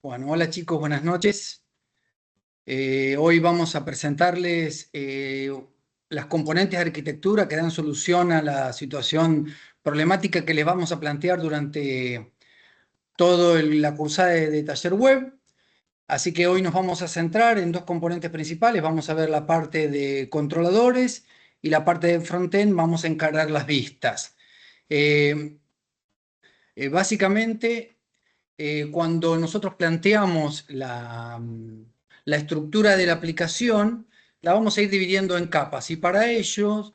Bueno, hola chicos, buenas noches. Hoy vamos a presentarles las componentes de arquitectura que dan solución a la situación problemática que les vamos a plantear durante toda la cursada de taller web. Así que hoy nos vamos a centrar en dos componentes principales. Vamos a ver la parte de controladores y la parte de frontend vamos a encarar las vistas. Eh, Básicamente, cuando nosotros planteamos la estructura de la aplicación, la vamos a ir dividiendo en capas. Y para ello,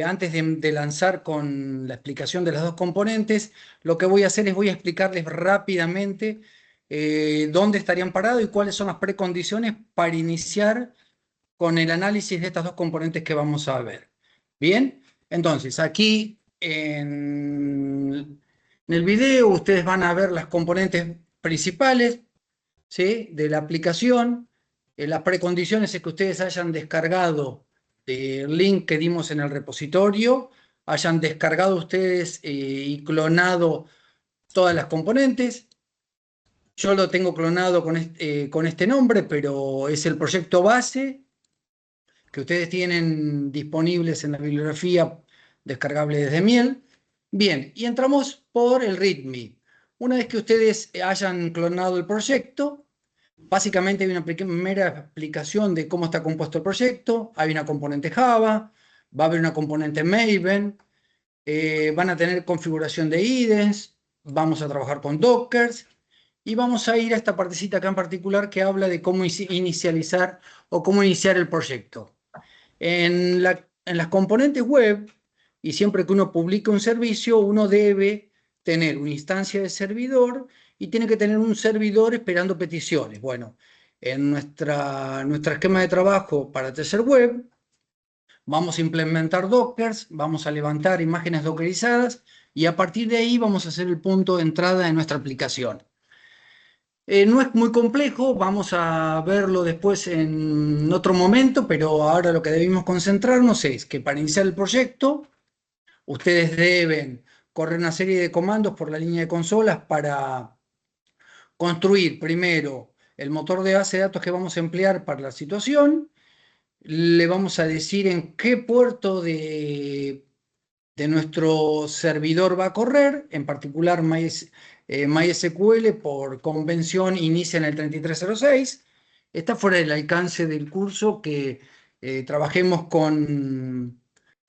antes de lanzar con la explicación de las dos componentes, lo que voy a hacer es voy a explicarles rápidamente dónde estarían parados y cuáles son las precondiciones para iniciar con el análisis de estas dos componentes que vamos a ver. Bien, entonces aquí en el video ustedes van a ver las componentes principales, ¿sí?, de la aplicación. Las precondiciones es que ustedes hayan descargado el link que dimos en el repositorio, hayan descargado ustedes y clonado todas las componentes. Yo lo tengo clonado con este nombre, pero es el proyecto base que ustedes tienen disponibles en la bibliografía descargable desde Miel. Bien, y entramos por el README. Una vez que ustedes hayan clonado el proyecto, básicamente hay una primera explicación de cómo está compuesto el proyecto. Hay una componente Java, va a haber una componente Maven, van a tener configuración de IDEs, vamos a trabajar con Dockers y vamos a ir a esta partecita acá en particular que habla de cómo inicializar o cómo iniciar el proyecto. En las componentes web, y siempre que uno publica un servicio, uno debe tener una instancia de servidor y tiene que tener un servidor esperando peticiones. Bueno, en nuestro esquema de trabajo para Taller Web, vamos a implementar Dockers, vamos a levantar imágenes dockerizadas y a partir de ahí vamos a hacer el punto de entrada de nuestra aplicación. No es muy complejo, vamos a verlo después en otro momento, pero ahora lo que debemos concentrarnos es que para iniciar el proyecto, ustedes deben correr una serie de comandos por la línea de consolas para construir primero el motor de base de datos que vamos a emplear para la situación. Le vamos a decir en qué puerto de nuestro servidor va a correr, en particular MySQL por convención inicia en el 3306. Está fuera del alcance del curso que trabajemos con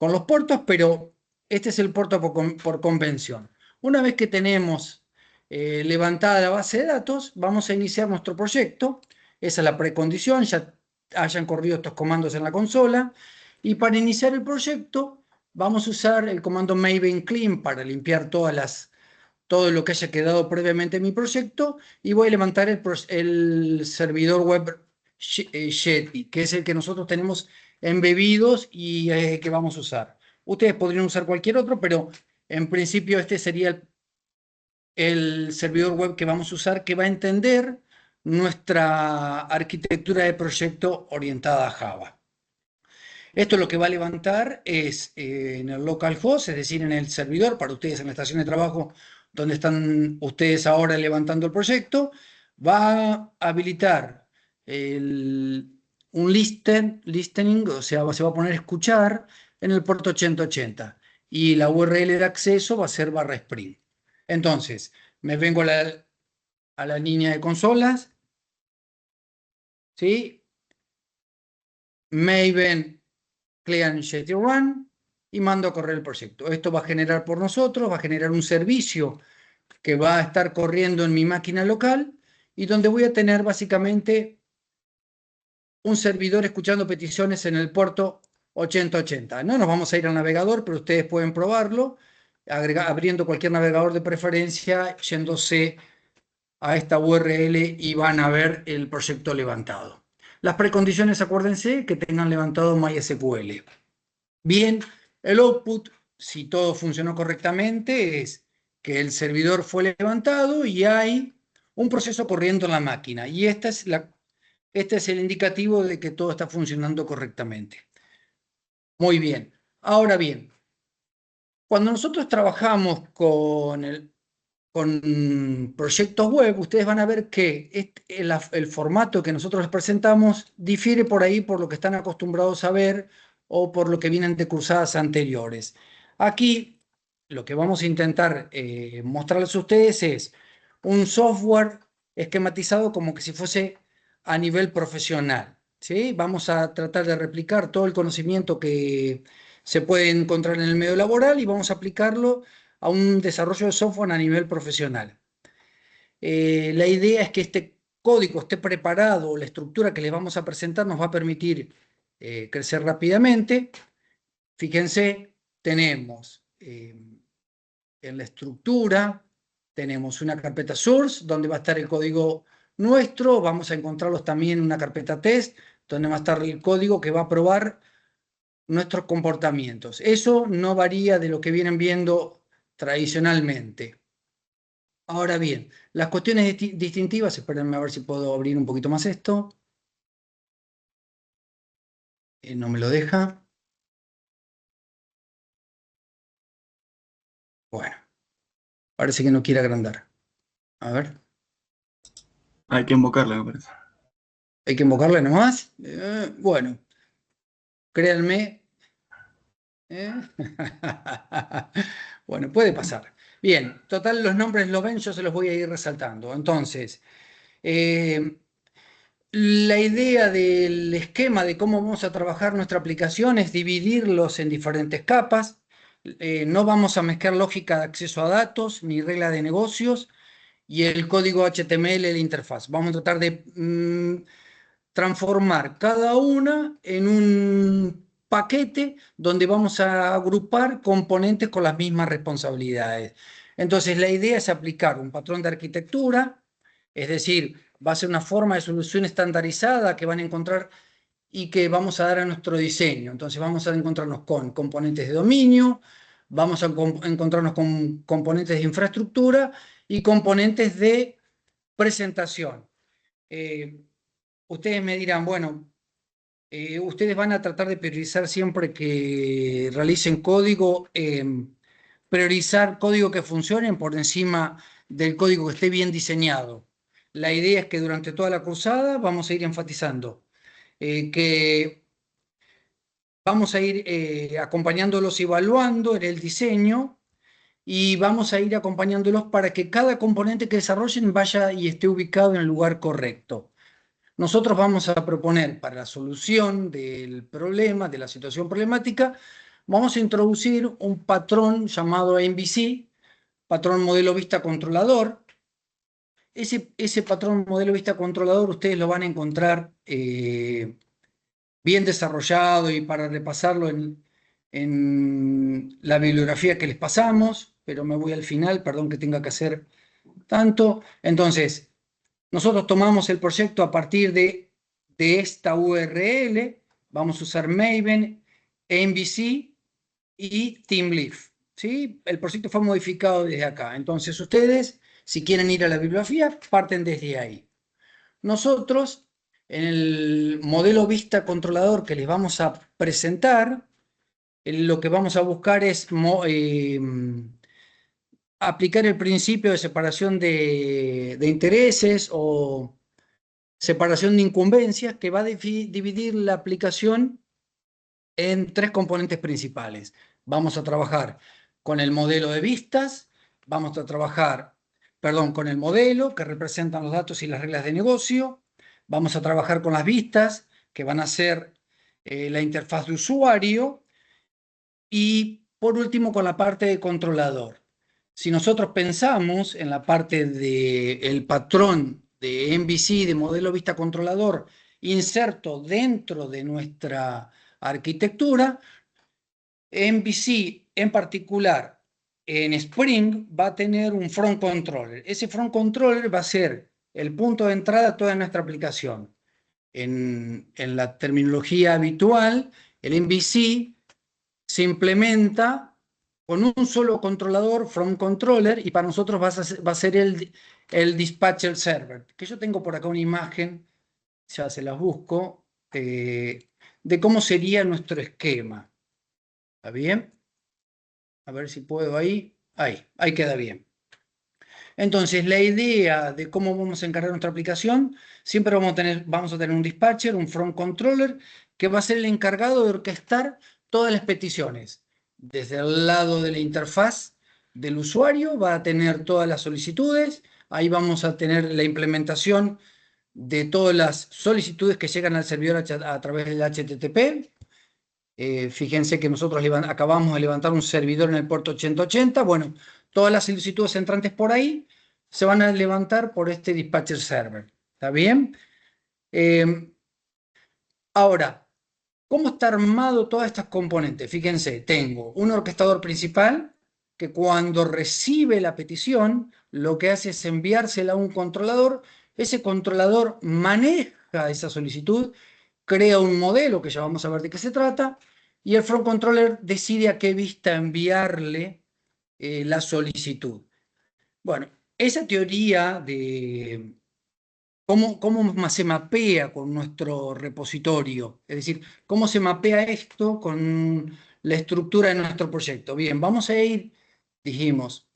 los puertos, pero este es el puerto por convención. Una vez que tenemos levantada la base de datos, vamos a iniciar nuestro proyecto. Esa es la precondición, ya hayan corrido estos comandos en la consola. Y para iniciar el proyecto, vamos a usar el comando Maven clean para limpiar todo lo que haya quedado previamente en mi proyecto y voy a levantar el servidor web Yeti, que es el que nosotros tenemos embebidos y que vamos a usar. Ustedes podrían usar cualquier otro, pero en principio este sería el servidor web que vamos a usar, que va a entender nuestra arquitectura de proyecto orientada a Java. Esto lo que va a levantar es en el localhost, es decir, en el servidor, para ustedes en la estación de trabajo donde están ustedes ahora levantando el proyecto, va a habilitar un listening, o sea, se va a poner a escuchar en el puerto 8080 y la URL de acceso va a ser /spring. Entonces, me vengo a la línea de consolas, ¿sí? Maven clean Yeti run y mando a correr el proyecto. Esto va a generar por nosotros, va a generar un servicio que va a estar corriendo en mi máquina local y donde voy a tener básicamente un servidor escuchando peticiones en el puerto 8080. No nos vamos a ir al navegador, pero ustedes pueden probarlo abriendo cualquier navegador de preferencia, yéndose a esta URL y van a ver el proyecto levantado. Las precondiciones, acuérdense que tengan levantado MySQL. Bien, el output, si todo funcionó correctamente, es que el servidor fue levantado y hay un proceso corriendo en la máquina. Y este es el indicativo de que todo está funcionando correctamente. Muy bien. Ahora bien, cuando nosotros trabajamos con proyectos web, ustedes van a ver que el formato que nosotros les presentamos difiere por ahí por lo que están acostumbrados a ver o por lo que vienen de cursadas anteriores. Aquí lo que vamos a intentar mostrarles a ustedes es un software esquematizado como que si fuese a nivel profesional, ¿sí? Vamos a tratar de replicar todo el conocimiento que se puede encontrar en el medio laboral y vamos a aplicarlo a un desarrollo de software a nivel profesional. La idea es que este código esté preparado, la estructura que les vamos a presentar nos va a permitir crecer rápidamente. Fíjense, tenemos en la estructura, tenemos una carpeta source, donde va a estar el código nuestro, vamos a encontrarlos también en una carpeta test, donde va a estar el código que va a probar nuestros comportamientos. Eso no varía de lo que vienen viendo tradicionalmente. Ahora bien, las cuestiones distintivas, espérenme a ver si puedo abrir un poquito más esto. No me lo deja. Bueno, parece que no quiere agrandar. A ver, Hay que invocarla, me parece. hay que invocarle nomás. Bueno, créanme. ¿eh? Bueno, puede pasar. Bien, total, los nombres los ven, yo se los voy a ir resaltando. Entonces, eh, la idea del esquema de cómo vamos a trabajar nuestra aplicación es dividirlos en diferentes capas. No vamos a mezclar lógica de acceso a datos ni regla de negocios y el código HTML de la interfaz. Vamos a tratar de transformar cada una en un paquete donde vamos a agrupar componentes con las mismas responsabilidades. Entonces, la idea es aplicar un patrón de arquitectura, es decir, va a ser una forma de solución estandarizada que van a encontrar y que vamos a dar a nuestro diseño. Entonces, vamos a encontrarnos con componentes de dominio, vamos a encontrarnos con componentes de infraestructura y componentes de presentación. Eh, Ustedes me dirán, bueno, ustedes van a tratar de priorizar siempre que realicen código, priorizar código que funcione por encima del código que esté bien diseñado. La idea es que durante toda la cursada vamos a ir enfatizando que vamos a ir acompañándolos, evaluando en el diseño y vamos a ir acompañándolos para que cada componente que desarrollen vaya y esté ubicado en el lugar correcto. Nosotros vamos a proponer para la solución del problema, de la situación problemática, vamos a introducir un patrón llamado MVC, patrón modelo vista controlador. Ese patrón modelo vista controlador ustedes lo van a encontrar bien desarrollado y para repasarlo en la bibliografía que les pasamos, pero me voy al final, perdón que tenga que hacer tanto. Entonces, nosotros tomamos el proyecto a partir de esta URL, vamos a usar Maven, MVC y TeamLeaf, ¿sí? El proyecto fue modificado desde acá. Entonces ustedes, si quieren ir a la bibliografía, parten desde ahí. Nosotros, en el modelo vista controlador que les vamos a presentar, lo que vamos a buscar es aplicar el principio de separación de intereses o separación de incumbencias que va a dividir la aplicación en tres componentes principales. Vamos a trabajar con el modelo de vistas, vamos a trabajar, perdón, con el modelo que representan los datos y las reglas de negocio, vamos a trabajar con las vistas que van a ser la interfaz de usuario y por último con la parte de controlador. Si nosotros pensamos en la parte del patrón de MVC, de modelo vista controlador, inserto dentro de nuestra arquitectura, MVC en particular en Spring va a tener un front controller. Ese front controller va a ser el punto de entrada a toda nuestra aplicación. En la terminología habitual, el MVC se implementa con un solo controlador, front controller, y para nosotros va a ser el dispatcher server. Que yo tengo por acá una imagen, ya se las busco, de cómo sería nuestro esquema. ¿Está bien? A ver si puedo ahí. Ahí queda bien. Entonces, la idea de cómo vamos a encargar nuestra aplicación, siempre vamos a tener un dispatcher, un front controller, que va a ser el encargado de orquestar todas las peticiones. Desde el lado de la interfaz del usuario va a tener todas las solicitudes, ahí vamos a tener la implementación de todas las solicitudes que llegan al servidor a través del HTTP. Fíjense que nosotros acabamos de levantar un servidor en el puerto 8080. Bueno, todas las solicitudes entrantes por ahí se van a levantar por este dispatcher server. ¿Está bien? Ahora, ¿cómo está armado todas estas componentes? Fíjense, tengo un orquestador principal que cuando recibe la petición, lo que hace es enviársela a un controlador. Ese controlador maneja esa solicitud, crea un modelo, que ya vamos a ver de qué se trata, y el front controller decide a qué vista enviarle la solicitud. Bueno, esa teoría de cómo se mapea con nuestro repositorio, es decir, cómo se mapea esto con la estructura de nuestro proyecto. Bien, vamos a ir, dijimos,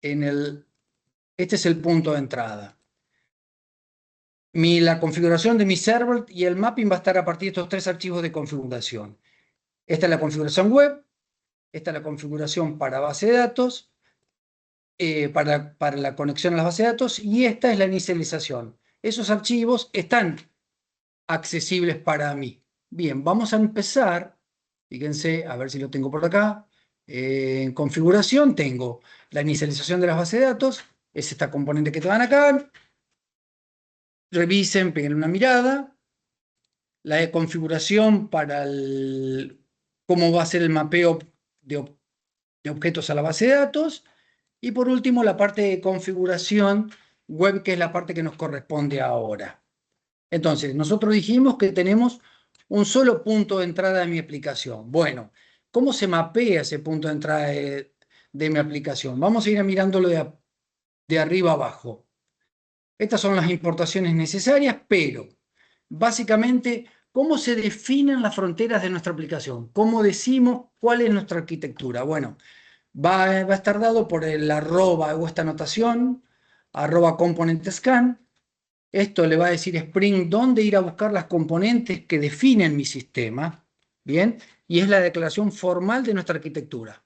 este es el punto de entrada. La configuración de mi server y el mapping va a estar a partir de estos tres archivos de configuración. Esta es la configuración web, esta es la configuración para base de datos, para la conexión a las bases de datos, y esta es la inicialización. Esos archivos están accesibles para mí. Bien, vamos a empezar. Fíjense, a ver si lo tengo por acá. En configuración tengo la inicialización de las bases de datos, es esta componente que te van acá. Revisen, peguen una mirada. La configuración para cómo va a ser el mapeo de objetos a la base de datos. Y por último, la parte de configuración web, que es la parte que nos corresponde ahora. Entonces, nosotros dijimos que tenemos un solo punto de entrada de mi aplicación. Bueno, ¿cómo se mapea ese punto de entrada de mi aplicación? Vamos a ir mirándolo de arriba abajo. Estas son las importaciones necesarias, pero básicamente, ¿cómo se definen las fronteras de nuestra aplicación? ¿Cómo decimos cuál es nuestra arquitectura? Bueno, va a estar dado por el arroba o esta anotación, arroba component scan. Esto le va a decir Spring dónde ir a buscar las componentes que definen mi sistema, ¿bien? Y es la declaración formal de nuestra arquitectura.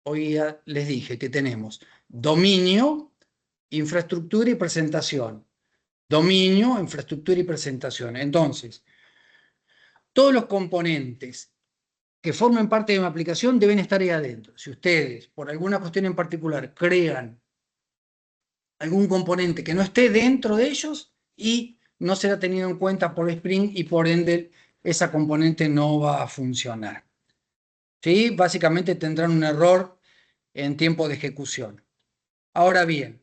Hoy ya les dije que tenemos dominio, infraestructura y presentación. Dominio, infraestructura y presentación. Entonces, todos los componentes que formen parte de mi aplicación deben estar ahí adentro. Si ustedes, por alguna cuestión en particular, crean algún componente que no esté dentro de ellos y no será tenido en cuenta por Spring y por ende esa componente no va a funcionar. ¿Sí? Básicamente tendrán un error en tiempo de ejecución. Ahora bien,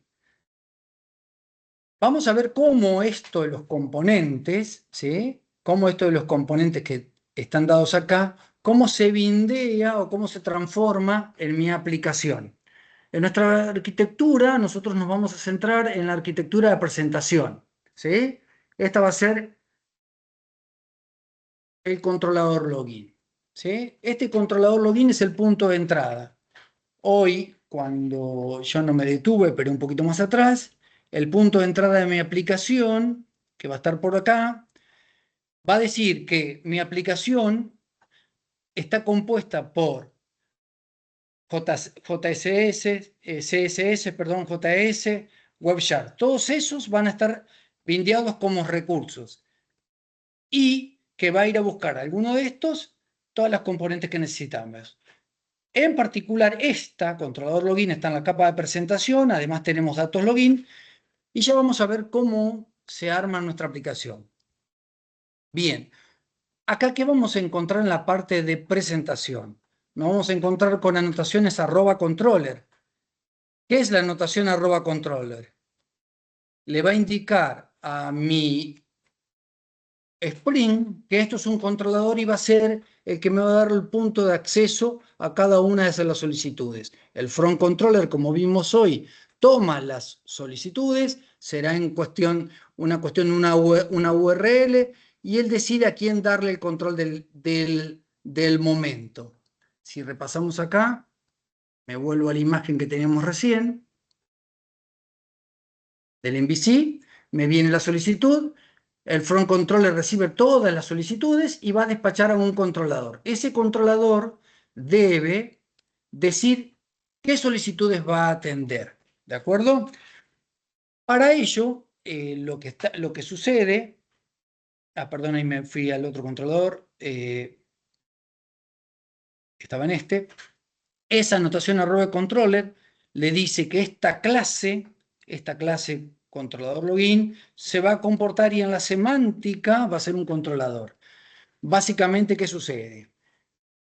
vamos a ver cómo esto de los componentes, ¿sí? Cómo esto de los componentes que están dados acá, cómo se bindea o cómo se transforma en mi aplicación. En nuestra arquitectura, nosotros nos vamos a centrar en la arquitectura de presentación, ¿sí? Esta va a ser el controlador login, ¿sí? Este controlador login es el punto de entrada. Hoy, cuando yo no me detuve, pero un poquito más atrás, el punto de entrada de mi aplicación, que va a estar por acá, va a decir que mi aplicación está compuesta por JSS, CSS, perdón, JS, WebShare. Todos esos van a estar bindeados como recursos y que va a ir a buscar alguno de estos, todas las componentes que necesitamos. En particular, esta, controlador login, está en la capa de presentación, además tenemos datos login, y ya vamos a ver cómo se arma nuestra aplicación. Bien, acá, ¿qué vamos a encontrar en la parte de presentación? Nos vamos a encontrar con anotaciones @controller. ¿Qué es la anotación @controller? Le va a indicar a mi Spring que esto es un controlador y va a ser el que me va a dar el punto de acceso a cada una de las solicitudes. El front controller, como vimos hoy, toma las solicitudes, será una URL, y él decide a quién darle el control del momento. Si repasamos acá, me vuelvo a la imagen que teníamos recién. del MVC, me viene la solicitud, el front controller recibe todas las solicitudes y va a despachar a un controlador. Ese controlador debe decir qué solicitudes va a atender, ¿de acuerdo? Para ello, lo que sucede, perdón, ahí me fui al otro controlador, estaba en este, esa anotación arroba controller le dice que esta clase controlador login, se va a comportar y en la semántica va a ser un controlador. Básicamente, ¿qué sucede?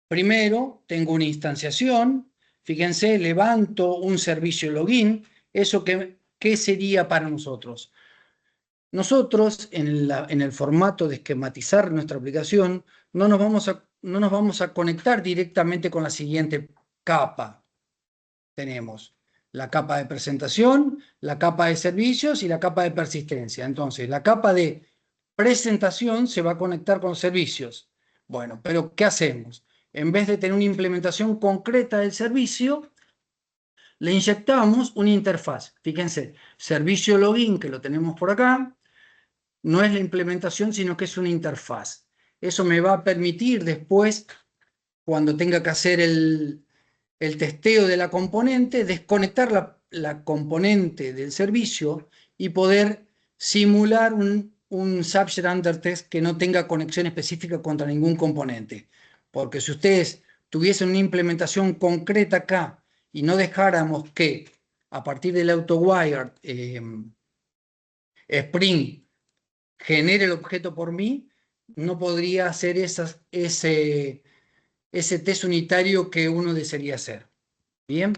Primero, tengo una instanciación, fíjense, levanto un servicio login, ¿eso qué sería para nosotros? Nosotros, en el formato de esquematizar nuestra aplicación, no nos vamos a conectar directamente con la siguiente capa. Tenemos la capa de presentación, la capa de servicios y la capa de persistencia. Entonces, la capa de presentación se va a conectar con los servicios. Bueno, pero ¿qué hacemos? En vez de tener una implementación concreta del servicio, le inyectamos una interfaz. Fíjense, servicio login, que lo tenemos por acá, no es la implementación, sino que es una interfaz. Eso me va a permitir después, cuando tenga que hacer el testeo de la componente, desconectar la componente del servicio y poder simular un subject under test que no tenga conexión específica contra ningún componente. Porque si ustedes tuviesen una implementación concreta acá y no dejáramos que a partir del AutoWire Spring genere el objeto por mí, no podría hacer ese test unitario que uno desearía hacer. Bien,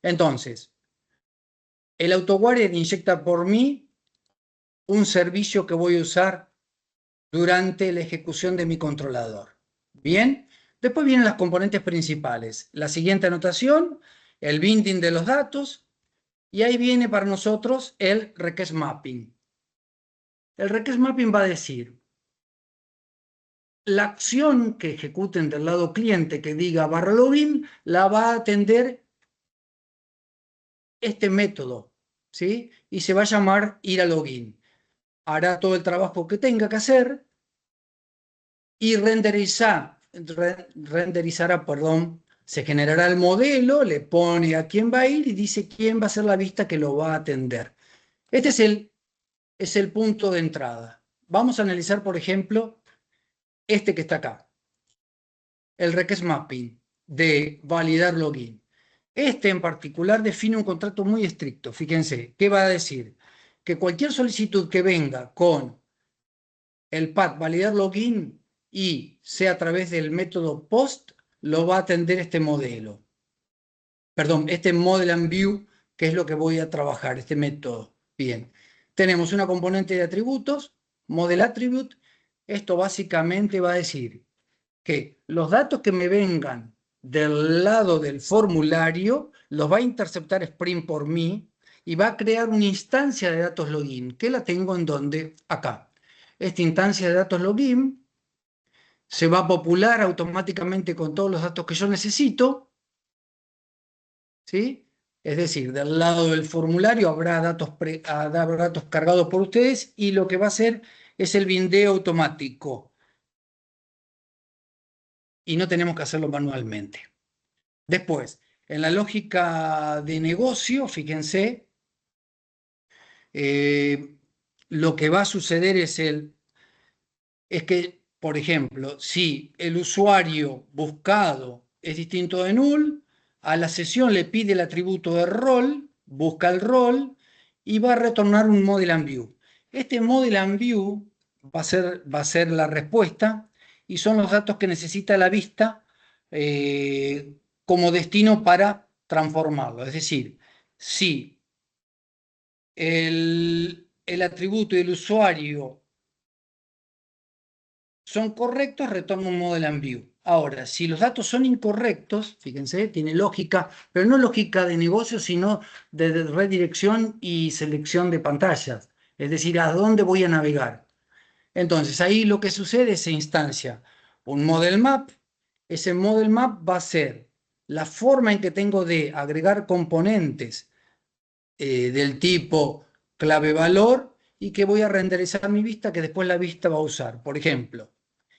entonces, el AutoWire inyecta por mí un servicio que voy a usar durante la ejecución de mi controlador. Bien, después vienen las componentes principales. La siguiente anotación, el binding de los datos, y ahí viene para nosotros el request mapping. El request mapping va a decir, la acción que ejecuten del lado cliente que diga /login, la va a atender este método, ¿sí? Y se va a llamar ir a login. Hará todo el trabajo que tenga que hacer y renderizará, se generará el modelo, le pone a quién va a ir y dice quién va a ser la vista que lo va a atender. Este es el punto de entrada. Vamos a analizar, por ejemplo, este que está acá, el request mapping de validar login. Este en particular define un contrato muy estricto. Fíjense, ¿qué va a decir? Que cualquier solicitud que venga con el path validar login y sea a través del método post, lo va a atender este modelo. Perdón, este model and view, que es lo que voy a trabajar, este método. Bien, tenemos una componente de atributos, model attribute. Esto básicamente va a decir que los datos que me vengan del lado del formulario los va a interceptar Spring por mí y va a crear una instancia de datos login, que la tengo en donde, acá. Esta instancia de datos login se va a popular automáticamente con todos los datos que yo necesito, ¿sí? Es decir, del lado del formulario habrá datos cargados por ustedes y lo que va a hacer es el bindeo automático. Y no tenemos que hacerlo manualmente. Después, en la lógica de negocio, fíjense, lo que va a suceder es que, por ejemplo, si el usuario buscado es distinto de null, a la sesión le pide el atributo de rol, busca el rol y va a retornar un model and view. Este model and view va a ser la respuesta y son los datos que necesita la vista como destino para transformarlo. Es decir, si el atributo y el usuario son correctos, retorna un model and view. Ahora, si los datos son incorrectos, fíjense, tiene lógica, pero no lógica de negocio, sino de redirección y selección de pantallas. Es decir, ¿a dónde voy a navegar? Entonces, ahí lo que sucede es se instancia un model map. Ese model map va a ser la forma en que tengo de agregar componentes del tipo clave valor y que voy a renderizar mi vista que después la vista va a usar. Por ejemplo,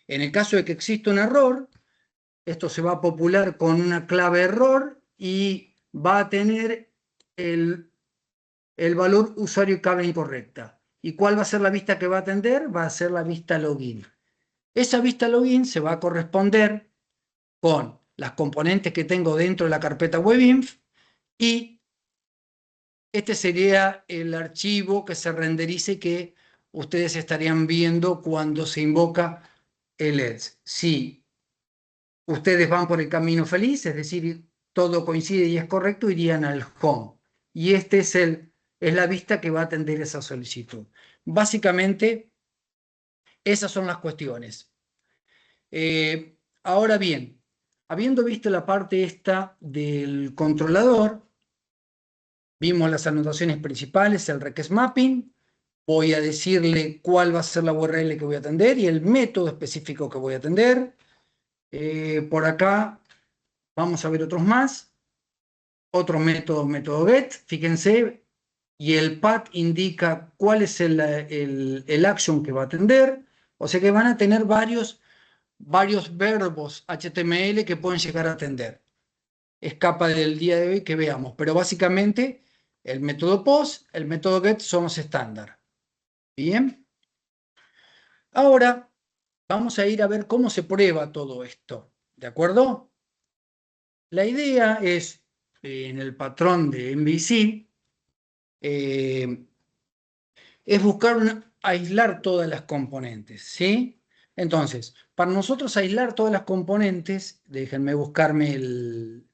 en el caso de que exista un error, esto se va a popular con una clave error y va a tener el valor usuario y clave incorrecta. ¿Y cuál va a ser la vista que va a atender? Va a ser la vista login. Esa vista login se va a corresponder con las componentes que tengo dentro de la carpeta webinf y este sería el archivo que se renderice que ustedes estarían viendo cuando se invoca el else. Si ustedes van por el camino feliz, es decir, todo coincide y es correcto, irían al home. Y este es la vista que va a atender esa solicitud. Básicamente, esas son las cuestiones. Ahora bien, habiendo visto la parte esta del controlador, vimos las anotaciones principales, el request mapping, voy a decirle cuál va a ser la URL que voy a atender y el método específico que voy a atender. Por acá vamos a ver otros más. Otro método get, fíjense, y el path indica cuál es el action que va a atender. O sea que van a tener varios verbos HTML que pueden llegar a atender. Escapa del día de hoy que veamos, pero básicamente el método post, el método get son los estándar. Bien. Ahora vamos a ir a ver cómo se prueba todo esto. ¿De acuerdo? La idea es, en el patrón de MVC, es buscar aislar todas las componentes, ¿sí? Entonces, para nosotros aislar todas las componentes, déjenme buscarme el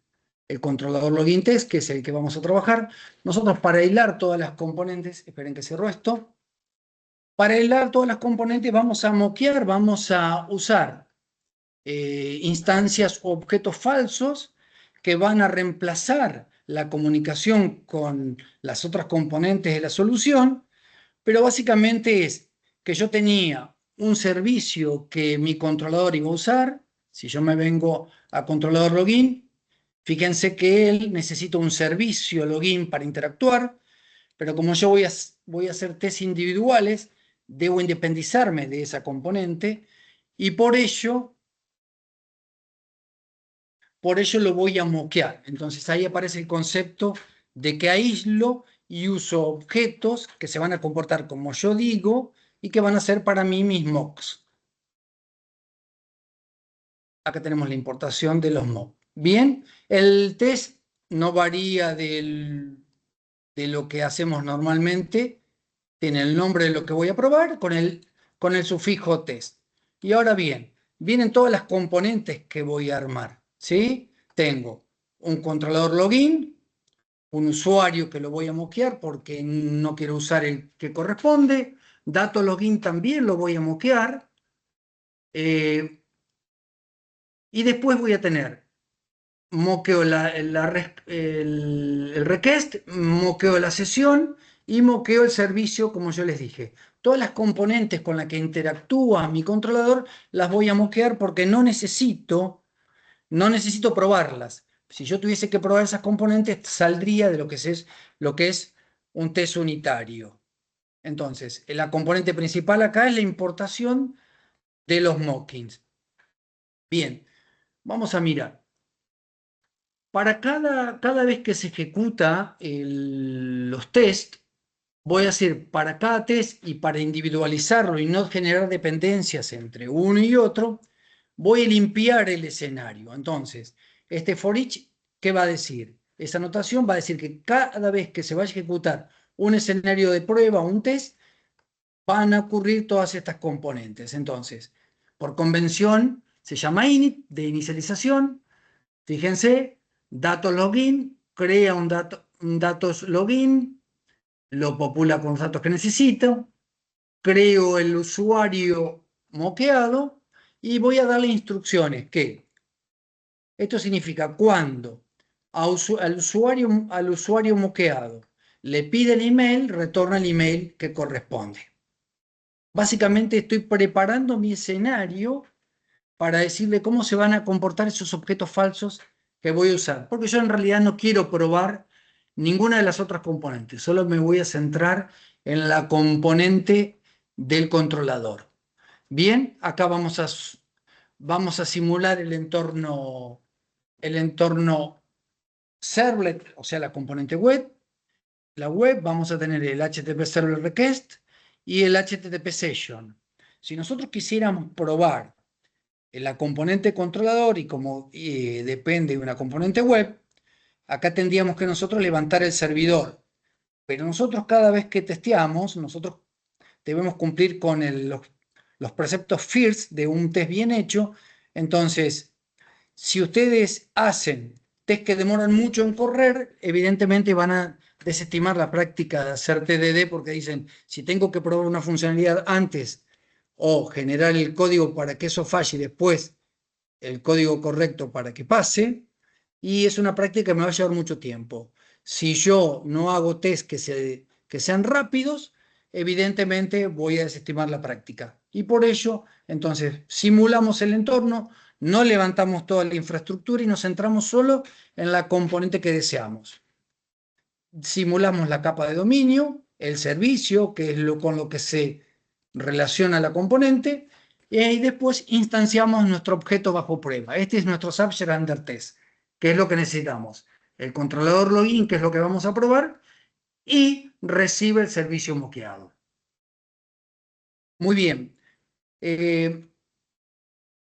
controlador login test, que es el que vamos a trabajar. Nosotros para aislar todas las componentes, esperen que cierro esto, para aislar todas las componentes vamos a moquear, vamos a usar instancias o objetos falsos que van a reemplazar la comunicación con las otras componentes de la solución, pero básicamente es que yo tenía un servicio que mi controlador iba a usar. Si yo me vengo a controlador login, fíjense que él necesita un servicio login para interactuar, pero como yo voy a hacer test individuales, debo independizarme de esa componente y por ello lo voy a moquear. Entonces ahí aparece el concepto de que aíslo y uso objetos que se van a comportar como yo digo y que van a ser para mí mis mocks. Acá tenemos la importación de los mocks. Bien, el test no varía de lo que hacemos normalmente. Tiene el nombre de lo que voy a probar con el sufijo test. Y ahora bien, vienen todas las componentes que voy a armar, ¿sí? Tengo un controlador login, un usuario que lo voy a moquear porque no quiero usar el que corresponde, dato login también lo voy a moquear, y después voy a tener moqueo el request, moqueo la sesión y moqueo el servicio, como yo les dije. Todas las componentes con las que interactúa mi controlador las voy a moquear porque no necesito probarlas. Si yo tuviese que probar esas componentes, saldría de lo que es un test unitario. Entonces, la componente principal acá es la importación de los mockings. Bien, vamos a mirar. Para cada vez que se ejecuta los test, voy a hacer para cada test y para individualizarlo y no generar dependencias entre uno y otro, voy a limpiar el escenario. Entonces, este for each, ¿qué va a decir? Esa notación va a decir que cada vez que se va a ejecutar un escenario de prueba o un test, van a ocurrir todas estas componentes. Entonces, por convención, se llama init, de inicialización. Fíjense, datos login, crea un datos login, lo popula con los datos que necesito, creo el usuario moqueado y voy a darle instrucciones que esto significa cuando al usuario moqueado le pide el email, retorna el email que corresponde. Básicamente estoy preparando mi escenario para decirle cómo se van a comportar esos objetos falsos que voy a usar. Porque yo en realidad no quiero probar ninguna de las otras componentes. Solo me voy a centrar en la componente del controlador. Bien, acá vamos a simular el entorno servlet, o sea, la componente web. La web, vamos a tener el HTTP Server Request y el HTTP Session. Si nosotros quisiéramos probar la componente controlador y como depende de una componente web, acá tendríamos que nosotros levantar el servidor. Pero nosotros cada vez que testeamos, nosotros debemos cumplir con los preceptos FIRST de un test bien hecho. Entonces, si ustedes hacen test que demoran mucho en correr, evidentemente van a desestimar la práctica de hacer TDD porque dicen, si tengo que probar una funcionalidad antes o generar el código para que eso falle y después el código correcto para que pase, y es una práctica que me va a llevar mucho tiempo. Si yo no hago test que sean rápidos, evidentemente voy a desestimar la práctica. Y por ello, entonces, simulamos el entorno, no levantamos toda la infraestructura y nos centramos solo en la componente que deseamos. Simulamos la capa de dominio, el servicio, que es con lo que se relaciona la componente, y ahí después instanciamos nuestro objeto bajo prueba. Este es nuestro Subject Under Test, que es lo que necesitamos. El controlador login, que es lo que vamos a probar, y recibe el servicio moqueado. Muy bien.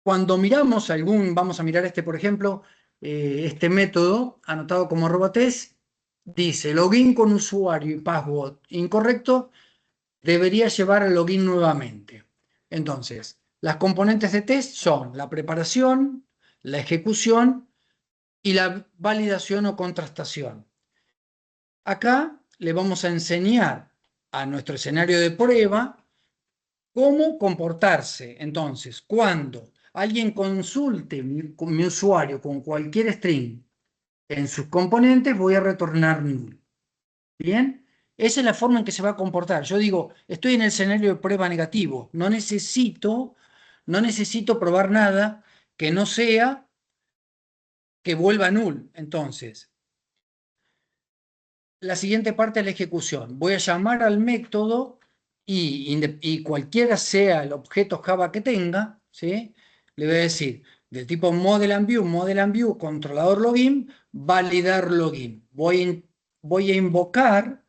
Cuando miramos vamos a mirar por ejemplo, este método anotado como @test, dice login con usuario y password incorrecto, debería llevar el login nuevamente. Entonces, las componentes de test son la preparación, la ejecución y la validación o contrastación. Acá le vamos a enseñar a nuestro escenario de prueba cómo comportarse. Entonces, cuando alguien consulte mi usuario con cualquier string en sus componentes, voy a retornar null. ¿Bien? Esa es la forma en que se va a comportar. Yo digo, estoy en el escenario de prueba negativo. No necesito probar nada que no sea que vuelva null. Entonces, la siguiente parte es la ejecución. Voy a llamar al método y cualquiera sea el objeto Java que tenga, ¿sí? Le voy a decir, del tipo model and view, controlador login, validar login. Voy a invocar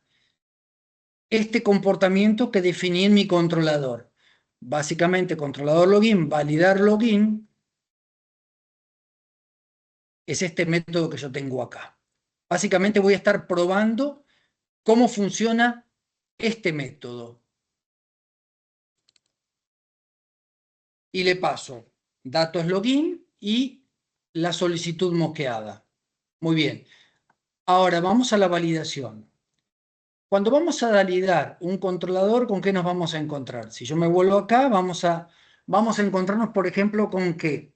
este comportamiento que definí en mi controlador. Básicamente, controlador login, validar login, es este método que yo tengo acá. Básicamente voy a estar probando cómo funciona este método. Y le paso datos login y la solicitud moqueada. Muy bien. Ahora vamos a la validación. Cuando vamos a validar un controlador, ¿con qué nos vamos a encontrar? Si yo me vuelvo acá, vamos a encontrarnos, por ejemplo, con que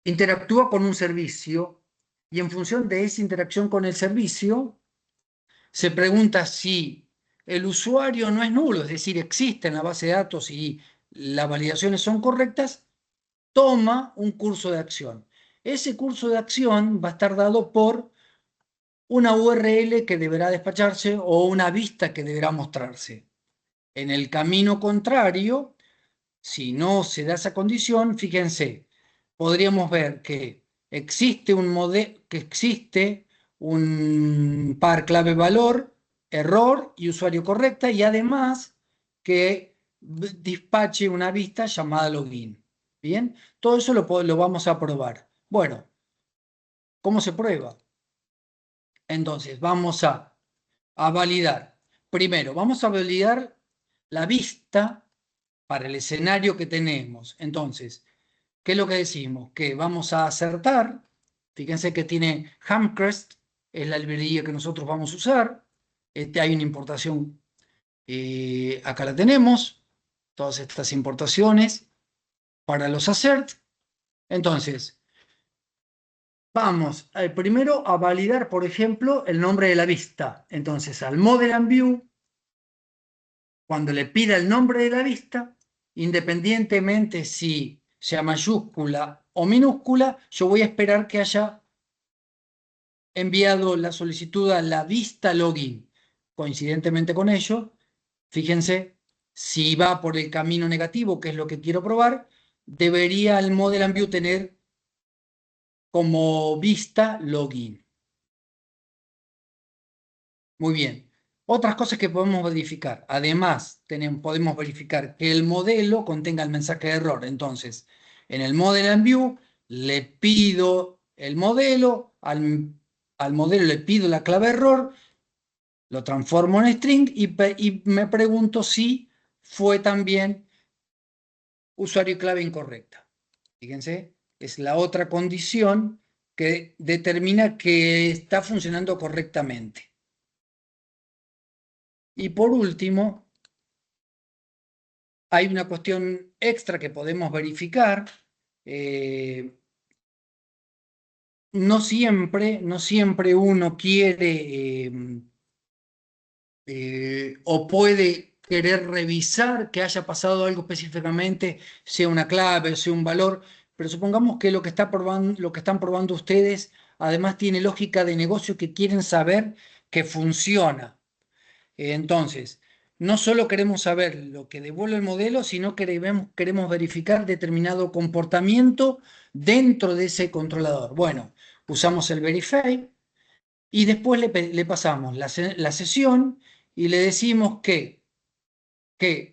interactúa con un servicio y en función de esa interacción con el servicio, se pregunta si el usuario no es nulo, es decir, existe en la base de datos y las validaciones son correctas, toma un curso de acción. Ese curso de acción va a estar dado por una URL que deberá despacharse o una vista que deberá mostrarse. En el camino contrario, si no se da esa condición, fíjense, podríamos ver que existe un par clave valor, error y usuario correcta, y además que despache una vista llamada login. Bien, todo eso lo vamos a probar. Bueno, ¿cómo se prueba? Entonces, vamos a validar. Primero, vamos a validar la vista para el escenario que tenemos. Entonces, ¿qué es lo que decimos? Que vamos a acertar. Fíjense que tiene Hamcrest, es la librería que nosotros vamos a usar. Hay una importación, acá la tenemos, todas estas importaciones para los assert. Entonces, vamos primero a validar, por ejemplo, el nombre de la vista. Entonces, al model and view, cuando le pida el nombre de la vista, independientemente si sea mayúscula o minúscula, yo voy a esperar que haya enviado la solicitud a la vista login. Coincidentemente con ello, fíjense, si va por el camino negativo, que es lo que quiero probar, debería el Model and View tener como vista login. Muy bien. Otras cosas que podemos verificar. Además, podemos verificar que el modelo contenga el mensaje de error. Entonces, en el Model and View le pido el modelo, al modelo le pido la clave error, lo transformo en string y me pregunto si fue también usuario y clave incorrecta. Fíjense, es la otra condición que determina que está funcionando correctamente. Y por último, hay una cuestión extra que podemos verificar. No siempre uno quiere o puede querer revisar que haya pasado algo específicamente, sea una clave, sea un valor, pero supongamos que lo que están probando ustedes además tiene lógica de negocio que quieren saber que funciona. Entonces, no solo queremos saber lo que devuelve el modelo, sino que queremos verificar determinado comportamiento dentro de ese controlador. Bueno, usamos el verify y después le pasamos la sesión y le decimos que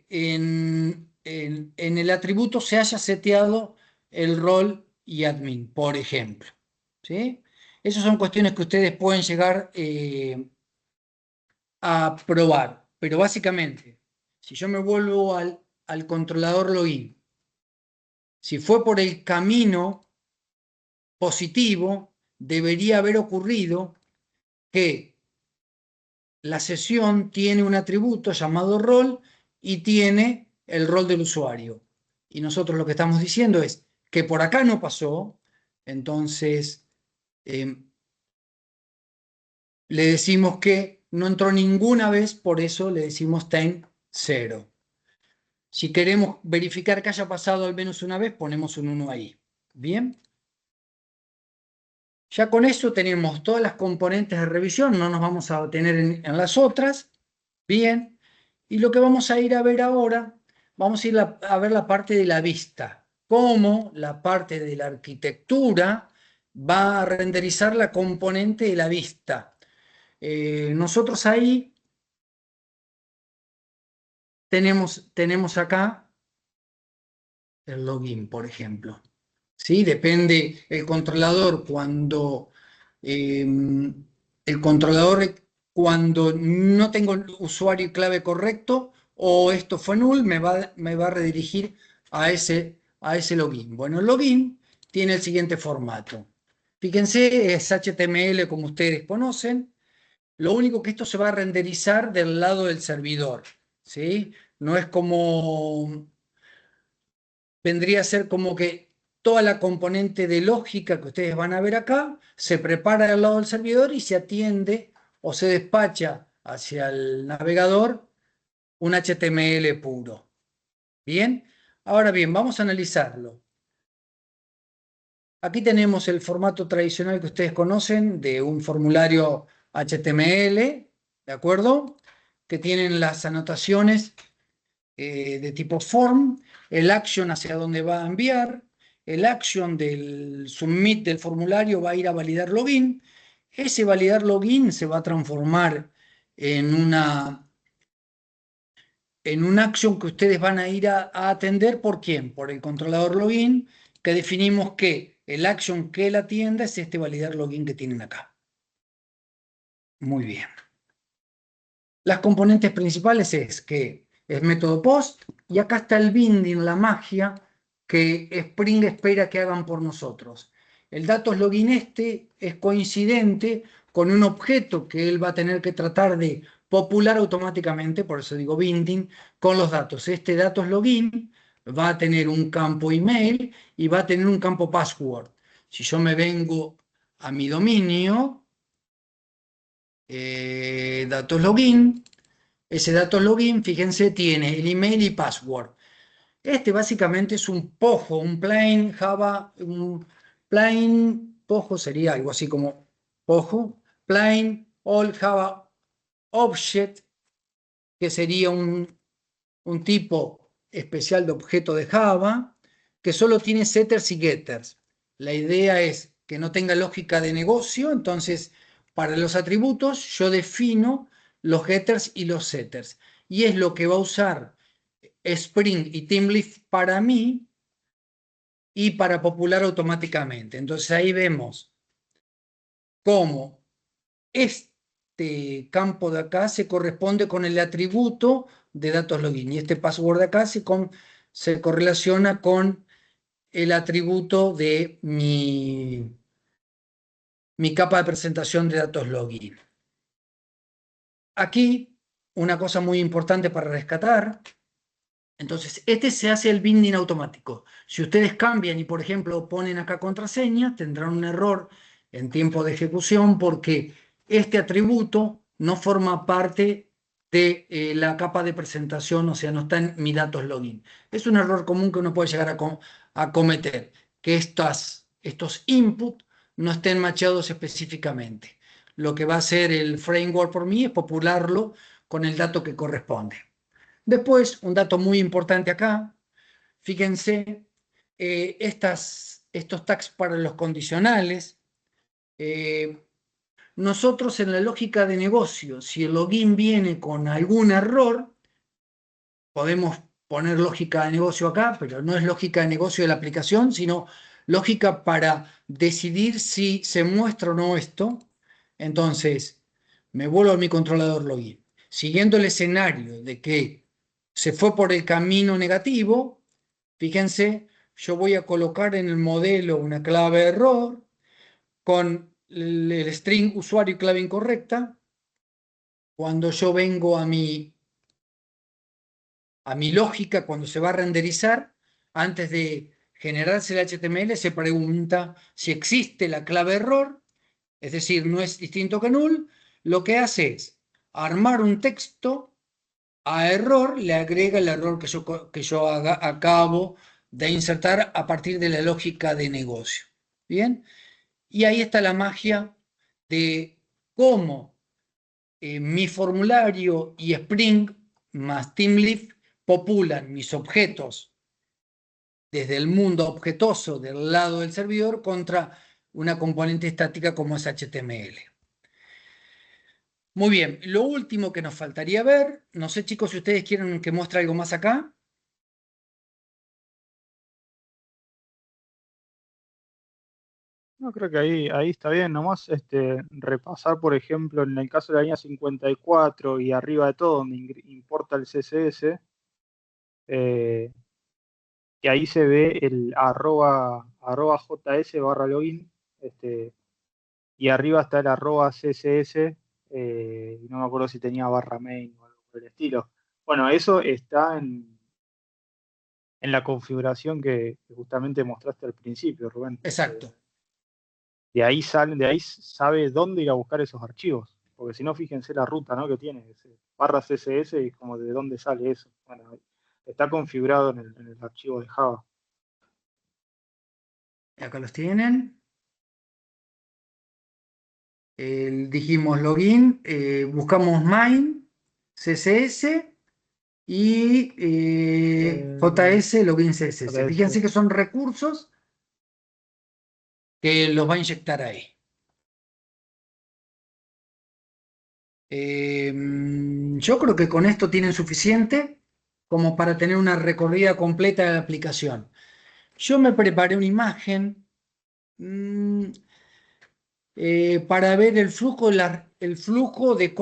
en el atributo se haya seteado el rol y admin, por ejemplo. ¿Sí? Esas son cuestiones que ustedes pueden llegar a probar. Pero básicamente, si yo me vuelvo al controlador login, si fue por el camino positivo, debería haber ocurrido que la sesión tiene un atributo llamado rol y tiene el rol del usuario. Y nosotros lo que estamos diciendo es que por acá no pasó, entonces le decimos que no entró ninguna vez, por eso le decimos time 0. Si queremos verificar que haya pasado al menos una vez, ponemos un 1 ahí. Bien. Ya con eso tenemos todas las componentes de revisión, no nos vamos a detener en las otras. Bien. Y lo que vamos a ir a ver ahora, vamos a ir a ver la parte de la vista. Cómo la parte de la arquitectura va a renderizar la componente de la vista. Nosotros ahí tenemos acá el login, por ejemplo. ¿Sí? Depende el controlador cuando no tengo el usuario y clave correcto o esto fue null, me va a redirigir a ese login. Bueno, el login tiene el siguiente formato. Fíjense, es HTML como ustedes conocen. Lo único que esto se va a renderizar del lado del servidor. ¿Sí? No es como vendría a ser como que toda la componente de lógica que ustedes van a ver acá se prepara al lado del servidor y se atiende o se despacha hacia el navegador un HTML puro. Bien, ahora bien, vamos a analizarlo. Aquí tenemos el formato tradicional que ustedes conocen de un formulario HTML, ¿de acuerdo? Que tienen las anotaciones de tipo form, el action hacia dónde va a enviar, el action del submit del formulario va a ir a validar login, ese validar login se va a transformar en un action que ustedes van a ir a atender. ¿Por quién? Por el controlador login, que definimos que el action que él atienda es este validar login que tienen acá. Muy bien. Las componentes principales es que es método post y acá está el binding, la magia que Spring espera que hagan por nosotros. El datos login es coincidente con un objeto que él va a tener que tratar de popular automáticamente, por eso digo binding, con los datos. Este datos login va a tener un campo email y va a tener un campo password. Si yo me vengo a mi dominio, datos login, ese datos login, fíjense, tiene el email y password. Este básicamente es un POJO, un plain Java, un plain POJO sería algo así como Ojo, plain all Java object, que sería un tipo especial de objeto de Java, que solo tiene setters y getters. La idea es que no tenga lógica de negocio, entonces para los atributos yo defino los getters y los setters. Y es lo que va a usar Spring y Teamleaf para mí y para popular automáticamente. Entonces ahí vemos cómo este campo de acá se corresponde con el atributo de datos login y este password de acá se correlaciona con el atributo de mi capa de presentación de datos login. Aquí, una cosa muy importante para rescatar. Entonces, este se hace el binding automático. Si ustedes cambian y, por ejemplo, ponen acá contraseña, tendrán un error en tiempo de ejecución porque este atributo no forma parte de la capa de presentación, o sea, no está en mi datos login. Es un error común que uno puede llegar a cometer, que estos inputs no estén macheados específicamente. Lo que va a hacer el framework por mí es popularlo con el dato que corresponde. Después, un dato muy importante acá, fíjense, estos tags para los condicionales. Nosotros en la lógica de negocio, si el login viene con algún error, podemos poner lógica de negocio acá, pero no es lógica de negocio de la aplicación, sino lógica para decidir si se muestra o no esto. Entonces, me vuelvo a mi controlador login. Siguiendo el escenario de que se fue por el camino negativo, fíjense, yo voy a colocar en el modelo una clave de error con el string usuario y clave incorrecta. Cuando yo vengo a mi lógica, cuando se va a renderizar, antes de generarse el HTML, se pregunta si existe la clave error, es decir, no es distinto que null. Lo que hace es armar un texto a error, le agrega el error que yo acabo de insertar a partir de la lógica de negocio. ¿Bien? Y ahí está la magia de cómo mi formulario y Spring más Teamleaf populan mis objetos desde el mundo objetoso del lado del servidor contra una componente estática como es HTML. Muy bien, lo último que nos faltaría ver, no sé chicos si ustedes quieren que muestre algo más acá. No, creo que ahí está bien, nomás repasar, por ejemplo, en el caso de la línea 54 y arriba de todo, donde importa el CSS, eh, que ahí se ve el arroba JS barra login, y arriba está el arroba CSS, y no me acuerdo si tenía barra main o algo por el estilo. Bueno, eso está en la configuración que justamente mostraste al principio, Rubén. Exacto. De ahí sabe dónde ir a buscar esos archivos. Porque si no, fíjense la ruta, ¿no?, que tiene, barra CSS y como de dónde sale eso. Bueno, está configurado en el archivo de Java. Acá los tienen. Dijimos login, buscamos main, CSS y JS, login CSS. JS. Fíjense que son recursos que los va a inyectar ahí. Yo creo que con esto tienen suficiente como para tener una recorrida completa de la aplicación. Yo me preparé una imagen para ver el flujo, de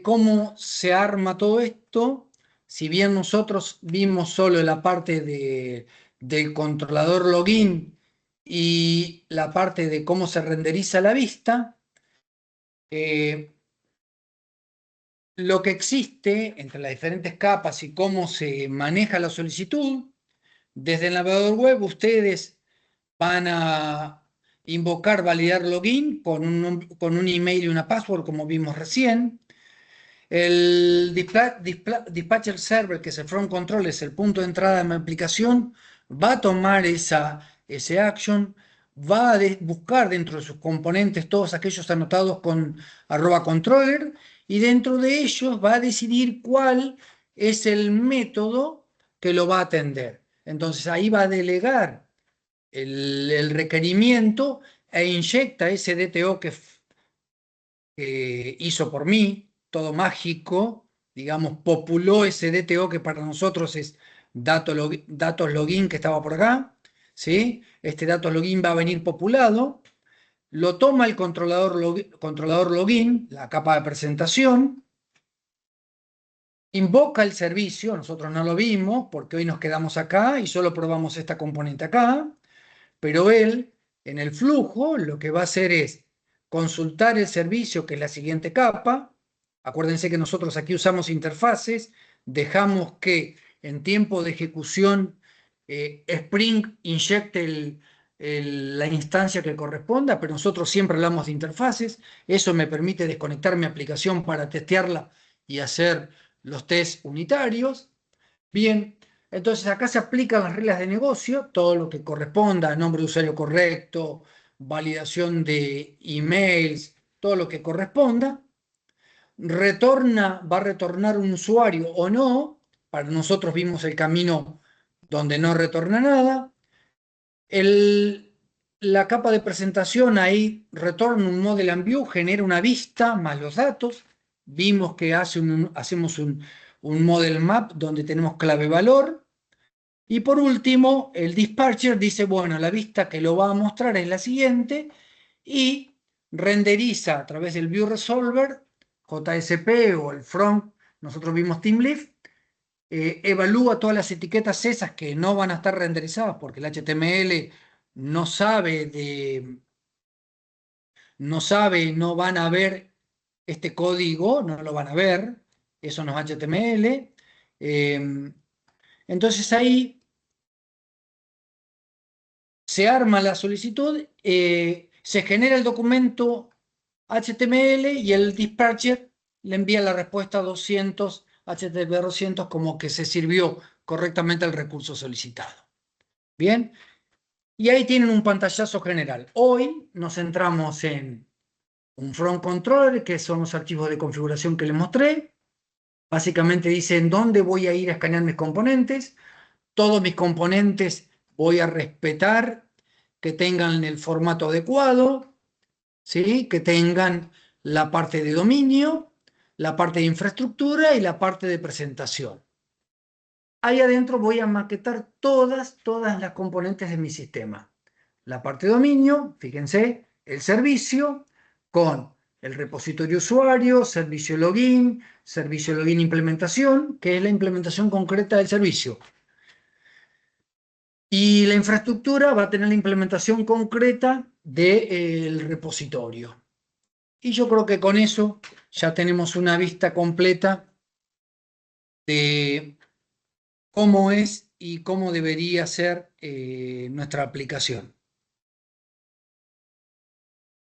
cómo se arma todo esto. Si bien nosotros vimos solo la parte del controlador login y la parte de cómo se renderiza la vista, lo que existe entre las diferentes capas y cómo se maneja la solicitud, desde el navegador web ustedes van a invocar validar login con un email y una password, como vimos recién. El dispatcher server, que es el front control, es el punto de entrada de mi aplicación, va a tomar ese action, va a buscar dentro de sus componentes todos aquellos anotados con @controller, y dentro de ellos va a decidir cuál es el método que lo va a atender. Entonces ahí va a delegar el requerimiento e inyecta ese DTO que hizo por mí, todo mágico, digamos, populó ese DTO que para nosotros es datos login, que estaba por acá, ¿sí? Este datos login va a venir populado, lo toma el controlador login, la capa de presentación, invoca el servicio, nosotros no lo vimos porque hoy nos quedamos acá y solo probamos esta componente acá, pero él, en el flujo, lo que va a hacer es consultar el servicio, que es la siguiente capa. Acuérdense que nosotros aquí usamos interfaces, dejamos que en tiempo de ejecución Spring inyecte la instancia que corresponda, pero nosotros siempre hablamos de interfaces. Eso me permite desconectar mi aplicación para testearla y hacer los tests unitarios. Bien, entonces acá se aplican las reglas de negocio, todo lo que corresponda, nombre de usuario correcto, validación de emails, todo lo que corresponda. Va a retornar un usuario o no. Para nosotros vimos el camino donde no retorna nada. La capa de presentación ahí retorna un model and view, genera una vista más los datos. Vimos que hacemos un model map donde tenemos clave valor. Y por último, el dispatcher dice, bueno, la vista que lo va a mostrar es la siguiente, y renderiza a través del View Resolver, JSP o el Front, nosotros vimos TeamLeaf, evalúa todas las etiquetas esas que no van a estar renderizadas porque el HTML no no van a ver este código, no lo van a ver, eso no es HTML. Entonces ahí se arma la solicitud, se genera el documento HTML y el dispatcher le envía la respuesta 200, HTTP 200, como que se sirvió correctamente el recurso solicitado. Bien, y ahí tienen un pantallazo general. Hoy nos centramos en un front controller, que son los archivos de configuración que les mostré. Básicamente dicen dónde voy a ir a escanear mis componentes. Todos mis componentes voy a respetar que tengan el formato adecuado, ¿sí? Que tengan la parte de dominio, la parte de infraestructura y la parte de presentación. Ahí adentro voy a maquetar todas las componentes de mi sistema. La parte de dominio, fíjense, el servicio con el repositorio usuario, servicio login implementación, que es la implementación concreta del servicio. Y la infraestructura va a tener la implementación concreta del repositorio. Y yo creo que con eso ya tenemos una vista completa de cómo es y cómo debería ser nuestra aplicación.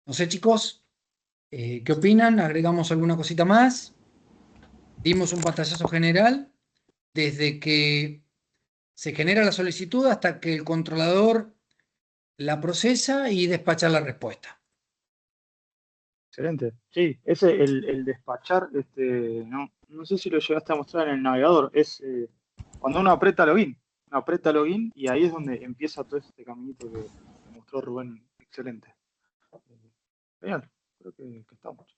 No sé, chicos, ¿qué opinan? ¿Agregamos alguna cosita más? Dimos un pantallazo general desde que se genera la solicitud hasta que el controlador la procesa y despacha la respuesta. Excelente. Sí, ese, el despachar, no sé si lo llegaste a mostrar en el navegador, es cuando uno aprieta login y ahí es donde empieza todo este caminito que mostró Rubén. Excelente. Genial, creo que estamos.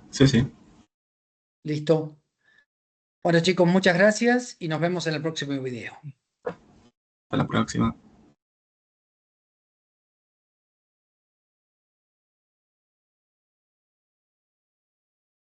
Sí, sí. Listo. Bueno, chicos, muchas gracias y nos vemos en el próximo video. Hasta la próxima.